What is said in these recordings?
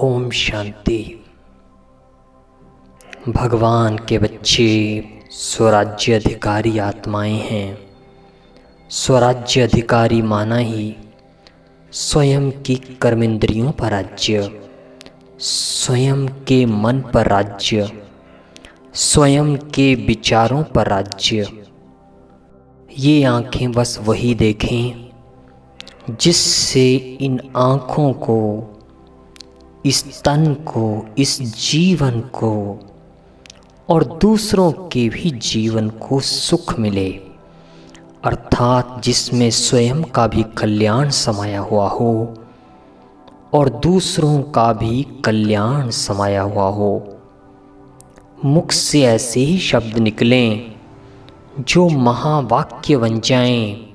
ओम शांति। भगवान के बच्चे स्वराज्य अधिकारी आत्माएं हैं। स्वराज्य अधिकारी माना ही स्वयं की कर्मेंद्रियों पर राज्य, स्वयं के मन पर राज्य, स्वयं के विचारों पर राज्य। ये आँखें बस वही देखें जिससे इन आँखों को, इस तन को, इस जीवन को और दूसरों के भी जीवन को सुख मिले, अर्थात जिसमें स्वयं का भी कल्याण समाया हुआ हो और दूसरों का भी कल्याण समाया हुआ हो। मुख से ऐसे ही शब्द निकलें जो महावाक्य बन जाएं,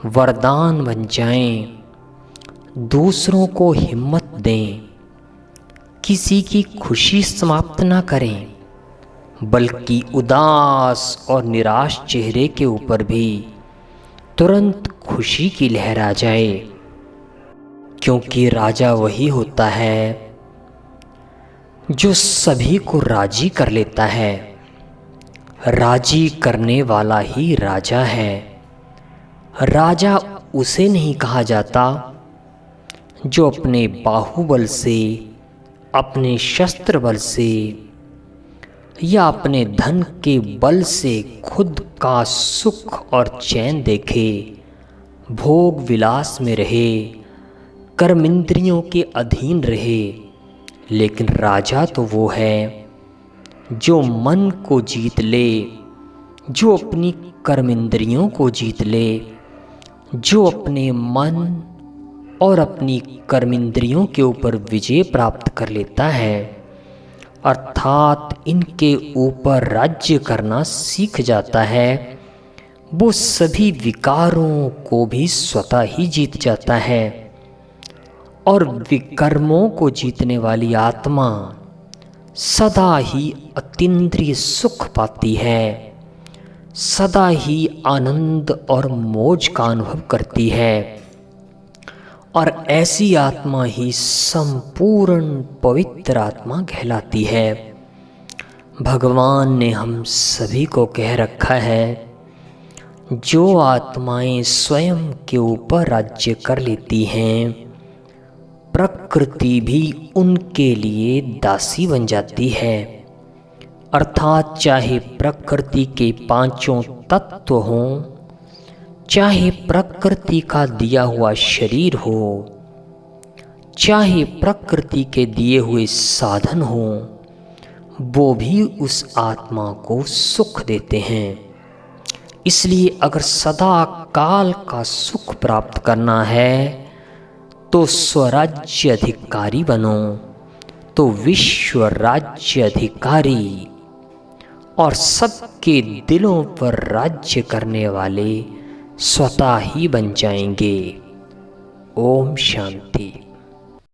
वरदान बन जाएं, दूसरों को हिम्मत दें, किसी की खुशी समाप्त ना करें, बल्कि उदास और निराश चेहरे के ऊपर भी तुरंत खुशी की लहर आ जाए। क्योंकि राजा वही होता है जो सभी को राजी कर लेता है। राजी करने वाला ही राजा है। राजा उसे नहीं कहा जाता जो अपने बाहुबल से, अपने शस्त्र बल से या अपने धन के बल से खुद का सुख और चैन देखे, भोग विलास में रहे, कर्मेंद्रियों के अधीन रहे। लेकिन राजा तो वो है जो मन को जीत ले, जो अपनी कर्मेंद्रियों को जीत ले, जो अपने मन और अपनी कर्मेंद्रियों के ऊपर विजय प्राप्त कर लेता है, अर्थात इनके ऊपर राज्य करना सीख जाता है। वो सभी विकारों को भी स्वतः ही जीत जाता है और विकर्मों को जीतने वाली आत्मा सदा ही अतीन्द्रिय सुख पाती है, सदा ही आनंद और मौज का अनुभव करती है। और ऐसी आत्मा ही संपूर्ण पवित्र आत्मा कहलाती है। भगवान ने हम सभी को कह रखा है, जो आत्माएं स्वयं के ऊपर राज्य कर लेती हैं, प्रकृति भी उनके लिए दासी बन जाती है। अर्थात चाहे प्रकृति के पांचों तत्व हों, चाहे प्रकृति का दिया हुआ शरीर हो, चाहे प्रकृति के दिए हुए साधन हो, वो भी उस आत्मा को सुख देते हैं। इसलिए अगर सदा काल का सुख प्राप्त करना है तो स्वराज्य अधिकारी बनो, तो विश्व राज्य अधिकारी और सबके दिलों पर राज्य करने वाले स्वतः ही बन जाएंगे। ओम शांति।